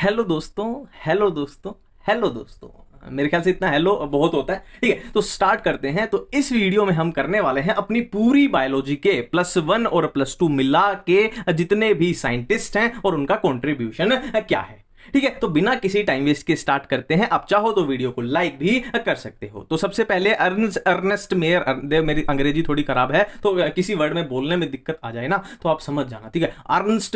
Hello दोस्तों। Hello दोस्तों। Hello दोस्तों। मेरे ख्याल से इतना हेलो बहुत होता है। ठीक है, तो स्टार्ट करते हैं। तो इस वीडियो में हम करने वाले हैं अपनी पूरी बायोलॉजी के +1 और +2 मिला के जितने भी साइंटिस्ट हैं और उनका कंट्रीब्यूशन क्या है। ठीक है, तो बिना किसी टाइम वेस्ट के स्टार्ट करते हैं। आप चाहो तो वीडियो को लाइक भी कर सकते हो। तो सबसे पहले अर्नेस्ट मेयर, मेरी अंग्रेजी थोड़ी खराब है तो किसी वर्ड में बोलने में दिक्कत आ जाए ना तो आप समझ जाना। ठीक है, अर्नेस्ट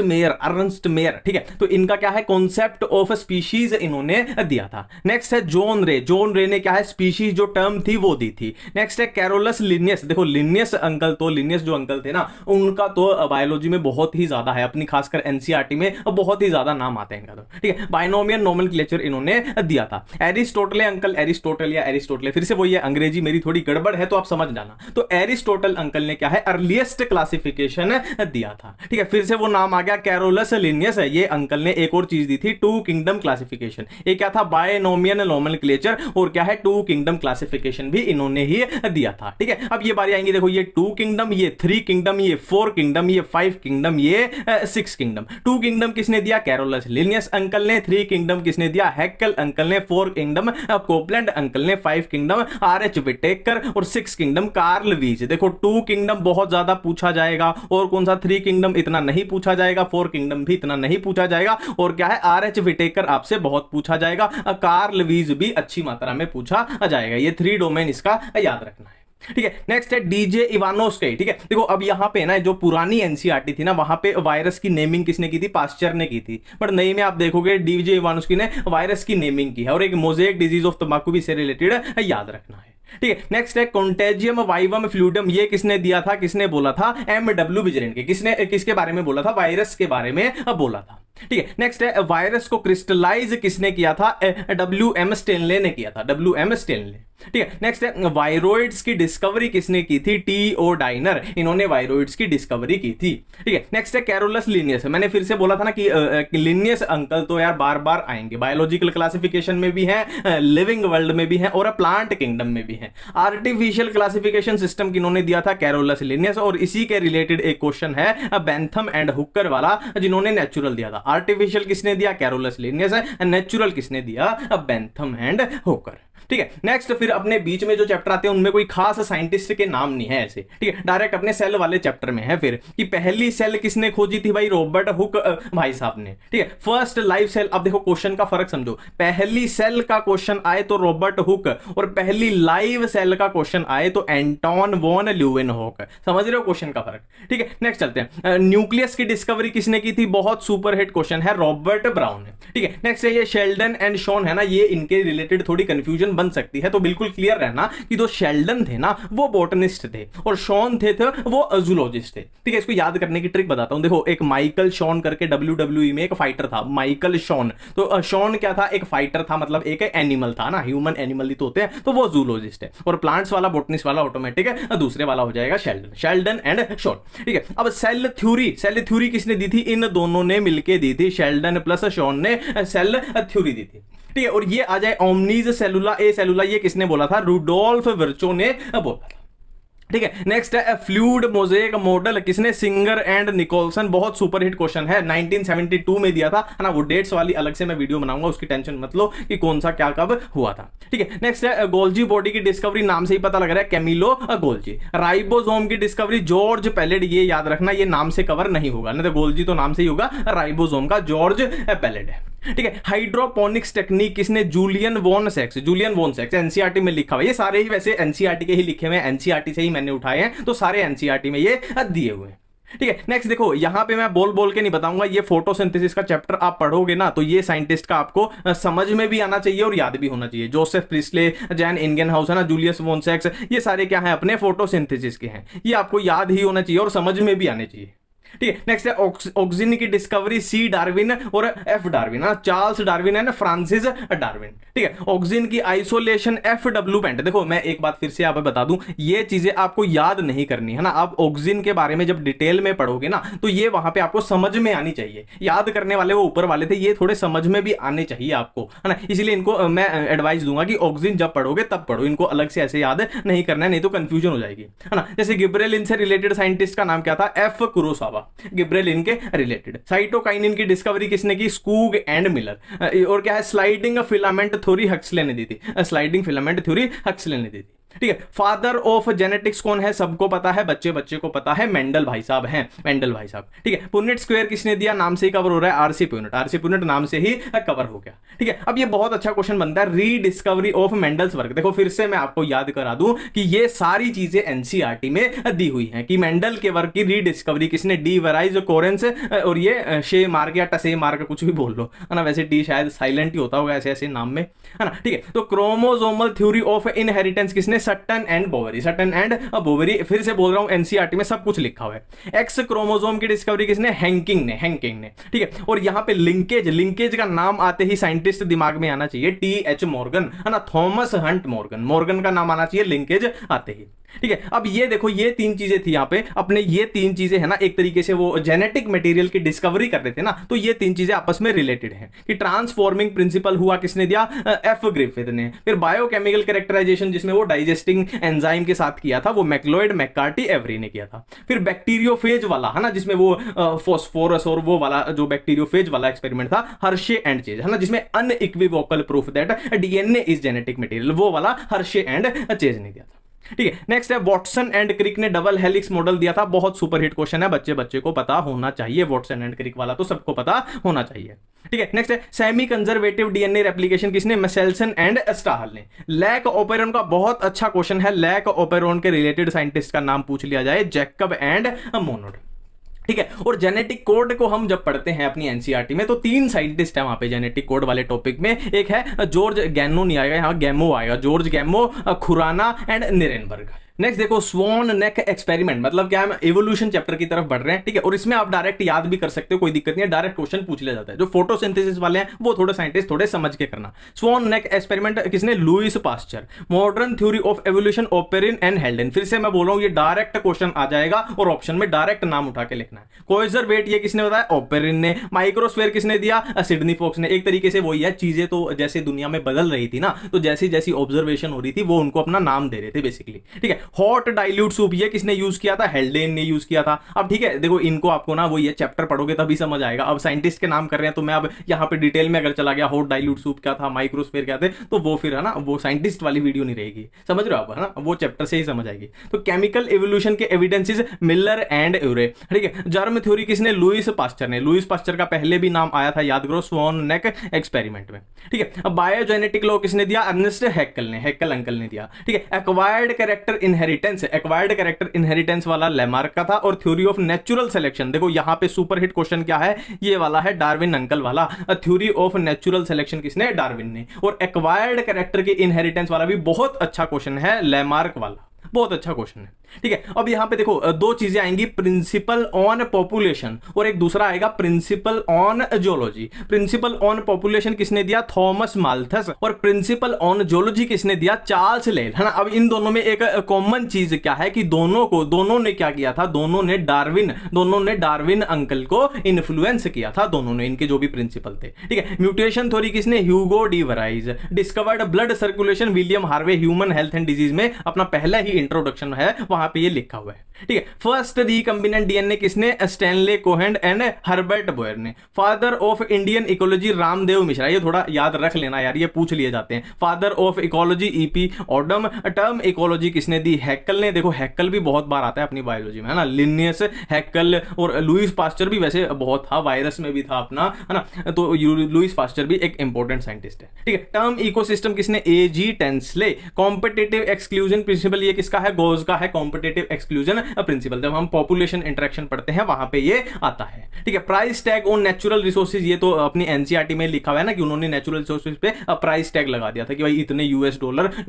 मेयर। ठीक है, तो इनका क्या है, कॉन्सेप्ट ऑफ स्पीशीज इन्होंने दिया था। नेक्स्ट है जॉन रे ने क्या है, स्पीशीज जो टर्म थी वो दी थी। नेक्स्ट है कैरोलस लिनियस। देखो लिनियस जो अंकल थे ना, उनका तो बायोलॉजी में बहुत ही ज्यादा है, अपनी खासकर एनसीईआरटी में बहुत ही ज्यादा नाम आते हैं इनका। तो ठीक है, बाइनोमियल नोमेनक्लेचर इन्होंने दिया था। एरिस्टोटल अंकल, एरिस्टोटल फिर से वही है, अंग्रेजी मेरी थोड़ी गड़बड़ है तो आप समझ जाना। तो एरिस्टोटल अंकल ने क्या है, अर्लीस्ट क्लासिफिकेशन दिया था। ठीक है, फिर से वो नाम आ गया कैरोलस लिनियस है। ये अंकल ने एक और चीज दी थी, 2 किंगडम क्लासिफिकेशन। ये क्या था, बाइनोमियल नोमेनक्लेचर, और क्या है 2 किंगडम क्लासिफिकेशन भी इन्होंने ही दिया था। ठीक है, अब ये बारी आएंगी, देखो ये 2 किंगडम, ये 3 किंगडम, ये 4 किंगडम, ये 5 किंगडम, ये 6 किंगडम। 2 किंगडम किसने दिया, कैरोलस लिनियस अंकल ने। 3 किंगडम किसने दिया, हैक्कल अंकल ने। 4 किंगडम कोपलैंड अंकल ने। 5 किंगडम आरएच विटेकर और 6 किंगडम कार्ल वीज। देखो 2 किंगडम बहुत ज्यादा पूछा जाएगा, और कौन सा 3 किंगडम इतना नहीं पूछा जाएगा, 4 किंगडम भी इतना नहीं पूछा जाएगा, और क्या है आरएच विटेकर आपसे बहुत पूछा जाएगा, कार्ल वीज भी अच्छी मात्रा में पूछा जाएगा। ये 3 डोमेन इसका याद रखना है। ठीक है, नेक्स्ट है डीजे इवानोस्की। ठीक है, देखो अब यहां पे ना जो पुरानी एनसीईआरटी थी ना, वहां पे वायरस की नेमिंग किसने की थी, पास्चर ने की थी। बट नई में आप देखोगे डीजे इवानोस्की ने वायरस की नेमिंग की है, और एक मोजेक डिजीज ऑफ तंबाकू भी से रिलेटेड याद रखना है। ठीक है, नेक्स्ट है कॉन्टेजियम वाइवम फ्लूइडम। ये किसने दिया था, किसने बोला था, MW विजरेंट के। किसने किसके बारे में बोला था, वायरस के बारे में बोला था। ठीक है, नेक्स्ट है वायरस को क्रिस्टलाइज किसने किया था, WM स्टेनले ने किया था, WM स्टेनले। ठीक है, नेक्स्ट है वायरोइड्स की डिस्कवरी किसने की थी, TO डाइनर, इन्होंने वायरोइड्स की डिस्कवरी की थी। ठीक है, नेक्स्ट है कैरोलस लिनियस। मैंने फिर से बोला था ना कि लिनियस अंकल तो यार बार बार आएंगे, बायोलॉजिकल क्लासिफिकेशन में भी है, लिविंग वर्ल्ड में भी है, और प्लांट किंगडम में भी है। आर्टिफिशियल क्लासिफिकेशन सिस्टम किन्होंने दिया था, कैरोलस लिनियस, और इसी के रिलेटेड एक क्वेश्चन है बेंथम एंड हुकर वाला, जिन्होंने नेचुरल दिया था। आर्टिफिशियल किसने दिया, कैरोलस लिनियस है, नेचुरल किसने दिया, बेंथम एंड हुकर। ठीक है, नेक्स्ट फिर अपने बीच में जो चैप्टर आते हैं उनमें कोई खास साइंटिस्ट के नाम नहीं है ऐसे। ठीक है, डायरेक्ट अपने सेल वाले चैप्टर में है फिर कि पहली सेल किसने खोजी थी, भाई रॉबर्ट हुक भाई साहब ने। ठीक है, फर्स्ट लाइव सेल। अब देखो क्वेश्चन का फर्क समझो, पहली सेल का क्वेश्चन आए तो रॉबर्ट हुक, और पहली लाइव सेल का क्वेश्चन आए तो एंटोन वॉन ल्यूवेनहॉक। समझ रहे हो क्वेश्चन का फर्क। ठीक है, नेक्स्ट चलते हैं, न्यूक्लियस की डिस्कवरी किसने की थी, बहुत सुपर हिट क्वेश्चन है, रॉबर्ट ब्राउन। ठीक है, नेक्स्ट है ये शेल्डन एंड शॉन है ना, ये इनके रिलेटेड थोड़ी कंफ्यूजन बन सकती है, तो बिल्कुल क्लियर रहना कि जो शेल्डन थे ना वो बॉटनिस्ट थे, और शॉन थे वो जूलॉजिस्ट थे। ठीक है, इसको याद करने की ट्रिक बताता हूं। देखो एक माइकल शॉन करके WWE में एक फाइटर था, माइकल शॉन। तो शॉन क्या था, एक फाइटर था, मतलब एक एनिमल था ना, ह्यूमन एनिमल ही तो होते हैं, तो वो जूलॉजिस्ट है। और प्लांट्स वाला, बॉटनिस्ट वाला ऑटोमेटिक है, दूसरे वाला हो जाएगा शेल्डन एंड शॉन। ठीक है, अब सेल थ्योरी किसने दी थी, इन दोनों ने मिलकर दी थी, शेल्डन प्लस शॉन ने सेल थ्योरी दी थी। ठीक है, और ये आ जाए ओमनीज सेलुला ए सेलुला, ये किसने बोला था, रुडोल्फ विर्चो ने बोला था। ठीक है, नेक्स्ट है फ्लूइड मोजेक मॉडल, किसने, सिंगर एंड निकोलसन। बहुत सुपर हिट क्वेश्चन है, 1972 में दिया था, है ना। वो डेट्स वाली अलग से मैं वीडियो बनाऊंगा, उसकी टेंशन मत लो कि कौन सा क्या कब हुआ था। ठीक है, नेक्स्ट है गोल्जी बॉडी की डिस्कवरी, नाम से ही पता लग रहा है, कैमिलो गोल्जी। राइबोसोम की डिस्कवरी जॉर्ज पैलेड, ये याद रखना, ये नाम से कवर नहीं होगा, नहीं तो गोल्जी तो नाम से ही होगा, राइबोसोम का जॉर्ज पैलेड है। ठीक है, हाइड्रोपोनिक्स टेक्निक किसने, जूलियन वॉन सेक्स एनसीईआरटी में लिखा हुआ। ये सारे ही वैसे एनसीईआरटी के ही लिखे हुए हैं, एनसीईआरटी से ही मैंने उठाए हैं, तो सारे एनसीईआरटी में ये दिए हुए हैं। ठीक है, नेक्स्ट देखो यहां पे मैं बोल के नहीं बताऊंगा, ये फोटोसिंथेसिस का चैप्टर आप पढ़ोगे ना तो ये साइंटिस्ट का आपको समझ में भी आना चाहिए और याद भी होना चाहिए। जोसेफ प्रिस्ले, जैन इंगेनहाउस है ना, जूलियस वॉन सेक्स, ये सारे क्या है, अपने फोटोसिंथेसिस के हैं। ये आपको याद ही होना चाहिए और समझ में भी आने चाहिए। ठीक है, नेक्स्ट है ऑक्सीजन की डिस्कवरी, C डार्विन और F Darwin, Charles Darwin and Francis Darwin. ठीक है, ऑक्सीजन की आइसोलेशन FW पेंट। देखो मैं एक बात फिर से आप बता दूं, ये चीजें आपको याद नहीं करनी है ना, आप ऑक्सीजन के बारे में जब डिटेल में पढ़ोगे ना तो ये वहां पे आपको समझ में आनी चाहिए। याद करने वाले वो ऊपर वाले थे, ये थोड़े समझ में भी आने चाहिए आपको, है ना। इसलिए इनको मैं एडवाइस दूंगा कि ऑक्सीजन जब पढ़ोगे तब पढ़ो, इनको अलग से ऐसे याद नहीं करना है, नहीं तो कंफ्यूजन हो जाएगी, है ना। जैसे गिब्रेलिन से रिलेटेड साइंटिस्ट का नाम क्या था, F कुरोसावा। गिब्रेलिन के रिलेटेड। साइटोकाइनिन की डिस्कवरी किसने की? Skoog and Miller. और क्या है? स्लाइडिंग फिलामेंट थ्योरी हक्सले ने दी थी, स्लाइडिंग फिलामेंट थ्योरी हक्सले ने दी थी। ठीक है, फादर ऑफ जेनेटिक्स कौन है? सबको पता है, बच्चे बच्चे को पता है, मेंडल भाई साहब हैं, मेंडल भाई साहब। ठीक है, पुनेट स्क्वायर किसने दिया? नाम से ही कवर हो रहा है, आरसी पुनेट, आरसी पुनेट नाम से ही कवर हो गया। ठीक है, अब ये बहुत अच्छा क्वेश्चन बनता है, रीडिस्कवरी ऑफ मेंडल्स वर्क। देखो फिर से मैं आपको याद करा दूं कि ये सारी चीजें एनसीईआरटी में दी हुई हैं कि मेंडल के वर्क की रीडिस्कवरी किसने? डी वराइज, कोरेंस और ये शे मार्क या टसे मार्क, कुछ भी बोल लो, है ना। वैसे डी शायद साइलेंट ही होता होगा ऐसे ऐसे नाम में, है ना। ठीक है, तो क्रोमोसोमल थ्योरी ऑफ इनहेरिटेंस किसने? Sutton and Boveri, Sutton and Boveri. फिर से बोल रहा हूं, एनसीईआरटी में सब कुछ लिखा हुआ है। एक्स क्रोमोसोम की डिस्कवरी किसने? हैंकिंग ने, हैंकिंग ने। ठीक है, और यहां पे लिंकेज, लिंकेज का नाम आते ही साइंटिस्ट दिमाग में आना चाहिए, टी एच मॉर्गन, है ना, थॉमस हंट मॉर्गन, मॉर्गन का नाम आना चाहिए लिंकेज आते ही। ठीक है, अब ये देखो ये तीन चीजें थी यहां पे अपने, ये तीन चीजें है ना, एक तरीके से वो जेनेटिक मटेरियल की डिस्कवरी कर रहे थे ना, तो ये तीन चीजें आपस में रिलेटेड हैं कि ट्रांसफॉर्मिंग प्रिंसिपल हुआ किसने दिया? एफ ग्रिफिथ ने। फिर बायोकेमिकल कैरेक्टराइजेशन जिसमें वो डाइजेस्टिंग एंजाइम के साथ किया था, वो मैक्लोइड, मैककार्टी, एवरी ने किया था। फिर बैक्टीरियोफेज वाला, है ना, जिसमें वो फॉस्फोरस और वो वाला जो बैक्टीरियोफेज वाला एक्सपेरिमेंट था, हर्शे एंड चेज, है ना, जिसमें unequivocal proof that DNA is genetic material, वो वाला हर्शे एंड चेज ने दिया था। ठीक है, नेक्स्ट है वॉटसन एंड क्रिक ने डबल हेलिक्स मॉडल दिया था। बहुत सुपर हिट क्वेश्चन है, बच्चे बच्चे को पता होना चाहिए, वॉटसन एंड क्रिक वाला तो सबको पता होना चाहिए। ठीक है, नेक्स्ट है सेमी कंजर्वेटिव डीएनए रेप्लिकेशन किसने? मेसेल्सन एंड स्टाहल ने। लैक ओपेरॉन का बहुत अच्छा क्वेश्चन है, लैक ओपेरॉन के रिलेटेड साइंटिस्ट का नाम पूछ लिया जाए, जैकब एंड मोनोड। ठीक है, और जेनेटिक कोड को हम जब पढ़ते हैं अपनी एनसीईआरटी में, तो तीन साइंटिस्ट है वहां पे जेनेटिक कोड वाले टॉपिक में। एक है जॉर्ज गैनो, नहीं आएगा यहाँ, गैमो आएगा, George Gamow, Khorana and Nirenberg. Next देखो स्वॉन नेक एक्सपेरिमेंट, मतलब क्या है, इवोल्यूशन चैप्टर की तरफ बढ़ रहे हैं। ठीक है, और इसमें आप डायरेक्ट याद भी कर सकते हो, कोई दिक्कत नहीं है, डायरेक्ट क्वेश्चन पूछ लिया जाता है। जो फोटोसिंथेसिस वाले हैं वो थोड़े साइंटिस्ट थोड़े समझ के करना। स्वॉन नेक एक्सपेरिमेंट किसने? Louis Pasteur. Modern theory of evolution, Oparin and Haldane. फिर से मैं बोल रहा हूं, ये डायरेक्ट क्वेश्चन आ जाएगा और ऑप्शन में डायरेक्ट नाम उठा के लिखना है। कोइजर वेट ये किसने बताया? ओपेरिन ने। माइक्रोस्फेयर किसने दिया? सिडनी फॉक्स ने। एक तरीके से वही है, चीजें तो जैसे दुनिया में बदल रही थी ना, तो जैसी जैसी ऑब्जर्वेशन हो रही थी वो उनको अपना नाम दे रहे थे बेसिकली। ठीक है, हॉट डाइल्यूट सूप ये किसने यूज किया था? हेल्डेन ने यूज किया था। अब ठीक है, देखो इनको आपको ना वो ये चैप्टर पढ़ोगे तभी समझ आएगा। अब साइंटिस्ट के नाम कर रहे हैं तो मैं अब यहाँ पे डिटेल में अगर चला गया, हॉट डाइल्यूट सूप क्या था, माइक्रोस्फेयर क्या थे, तो वो फिर है ना, वो साइंटिस्ट वाली वीडियो नहीं रहेगी, समझ रहे हो आप, है ना, वो चैप्टर से ही समझ आएगी। तो केमिकल एवोल्यूशन के एविडेंसेस, मिलर एंड यूरे। ठीक है, जर्म थ्योरी किसने? लुइस पास्चर ने। लुइस पास्चर का पहले भी नाम आया था, याद करो, स्वॉन नेक एक्सपेरिमेंट में। ठीक है, अब बायोजेनेटिक लॉ किसने दिया? अर्नेस्ट हैक्कल ने, हैक्कल अंकल ने दिया। ठीक है, acquired character inheritance, acquired character inheritance वाला लेमार्क का था। और थ्योरी ऑफ नेचुरल सिलेक्शन, देखो यहां पे सुपर हिट क्वेश्चन क्या है, ये वाला है डार्विन अंकल वाला। थ्योरी ऑफ नेचुरल सिलेक्शन किसने? डार्विन ने। और एक्वायर्ड कैरेक्टर के इनहेरिटेंस वाला भी बहुत अच्छा क्वेश्चन है, लेमार्क वाला, बहुत अच्छा क्वेश्चन है। ठीक है, अब यहां पे देखो दो चीजें आएंगी, प्रिंसिपल ऑन पॉपुलेशन और एक दूसरा आएगा principal on zoology. Principal on population किसने दिया? Thomas Malthus. और प्रिंसिपल ऑन जोलॉजी किसने दिया? चार्ल्स लेल, है ना। अब इन दोनों में एक कॉमन चीज क्या है कि दोनों ने क्या किया था? दोनों ने डार्विन अंकल को इन्फ्लुएंस किया था, दोनों ने, इनके जो भी प्रिंसिपल थे। ठीक है, म्यूटेशन थ्योरी किसने? Hugo de Vries. Discovered blood circulation, William Harvey, human health and disease में अपना पहला ही इंट्रोडक्शन है, वहां पे ये लिखा हुआ है। ठीक है, फर्स्ट रिकम्बिनेंट डीएनए किसने? Stanley Cohen and Herbert Boyer ने। Father of Indian ecology, Ramdev Mishra. ये थोड़ा याद रख लेना यार, ये पूछ लिए जाते हैं। Father of ecology, EP Odum. Term ecology किसने दी? हैक्कल ने। देखो हैक्कल भी बहुत बार आता है अपनी बायोलॉजी में, है ना, लिनियस, हैक्कल और लुइस पास्चर भी वैसे बहुत था, वायरस में भी था अपना, है ना, तो लुइस पास्चर भी एक इंपॉर्टेंट साइंटिस्ट है। ठीक है, टर्म इकोसिस्टम किसने? एजी टेंसले। कॉम्पिटिटिव एक्सक्लूजन प्रिंसिपल ये किसका है? गोज का है, कॉम्पिटिटिव एक्सक्लूजन प्रिंसिपल। जब हम पॉपुलेशन इंटरेक्शन पढ़ते हैं वहां पे ये आता है। ठीक है, price tag on natural resources, ये तो अपनी एनसीईआरटी में लिखा हुआ है ना कि उन्होंने नेचुरल रिसोर्सेज पे प्राइस टैग लगा दिया था कि भाई इतने $US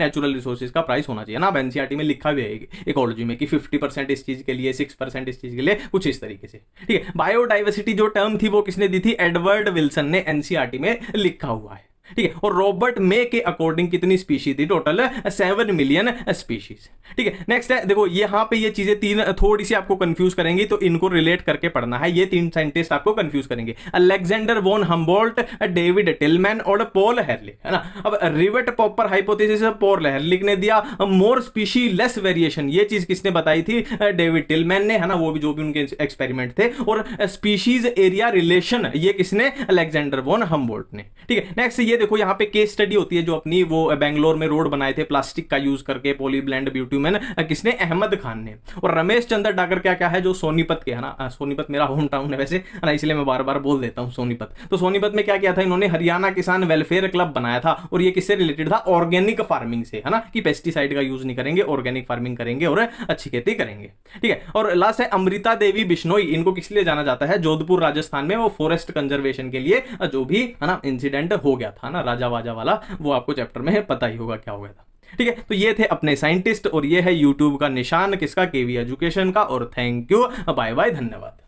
नेचुरल रिसोर्सेज का प्राइस होना चाहिए ना। अब एनसीईआरटी में लिखा भी है इकोलॉजी में कि 50% इस चीज के लिए, 6% इस चीज के लिए, कुछ इस तरीके से। ठीक है, बायोडाइवर्सिटी जो टर्म थी वो किसने दी थी? एडवर्ड विल्सन ने, एनसीईआरटी में लिखा हुआ है। ठीक है। और रॉबर्ट मे के अकॉर्डिंग कितनी स्पीशीज थी? Total 7 million species. ठीक है। नेक्स्ट है, देखो यहां पे ये चीजें तीन थोड़ी सी आपको कंफ्यूज करेंगी, तो इनको रिलेट करके पढ़ना है। ये तीन साइंटिस्ट आपको कंफ्यूज करेंगे, Alexander von Humboldt, David Tilman और पॉल हेरलिक, है ना। अब rivet popper hypothesis Paul Ehrlich ने दिया। मोर स्पीशी लेस वेरिएशन, ये चीज किसने बताई थी? डेविड टिलमैन ने, है ना, वो भी जो भी उनके एक्सपेरिमेंट थे। और स्पीशीज एरिया रिलेशन, ये किसने? अलेक्जेंडर वॉन हम्बोल्ट ने। ठीक है। नेक्स्ट ये देखो, यहाँ पे केस स्टडी होती है जो अपनी वो बेंगलोर में रोड बनाए थे प्लास्टिक का यूज करके, पॉली ब्लेंड ब्यूट्यूमेन, किसने? अहमद खान ने। और रमेश चंद्र डागर क्या क्या है, जो सोनीपत के, है ना, सोनीपत मेरा होम टाउन है वैसे, है ना, इसलिए मैं बार बार बोल देता हूं सोनीपत। तो सोनीपत में क्या किया था इन्होंने? हरियाणा किसान वेलफेयर क्लब बनाया था। और ये किससे रिलेटेड था? ऑर्गेनिक फार्मिंग से, है ना, कि पेस्टिसाइड का यूज नहीं करेंगे, ऑर्गेनिक फार्मिंग करेंगे और अच्छी खेती करेंगे। ठीक है। और लास्ट है अमृता देवी बिश्नोई, इनको किस लिए जाना जाता है? जोधपुर राजस्थान में वो फॉरेस्ट कंजर्वेशन के लिए जो भी, है ना, इंसिडेंट हो गया था ना, राजा वाजा वाला, वो आपको चैप्टर में पता ही होगा क्या हो गया था। ठीक है। तो ये थे अपने साइंटिस्ट, और ये है यूट्यूब का निशान किसका? केवी एजुकेशन का। और थैंक यू, बाय बाय, धन्यवाद।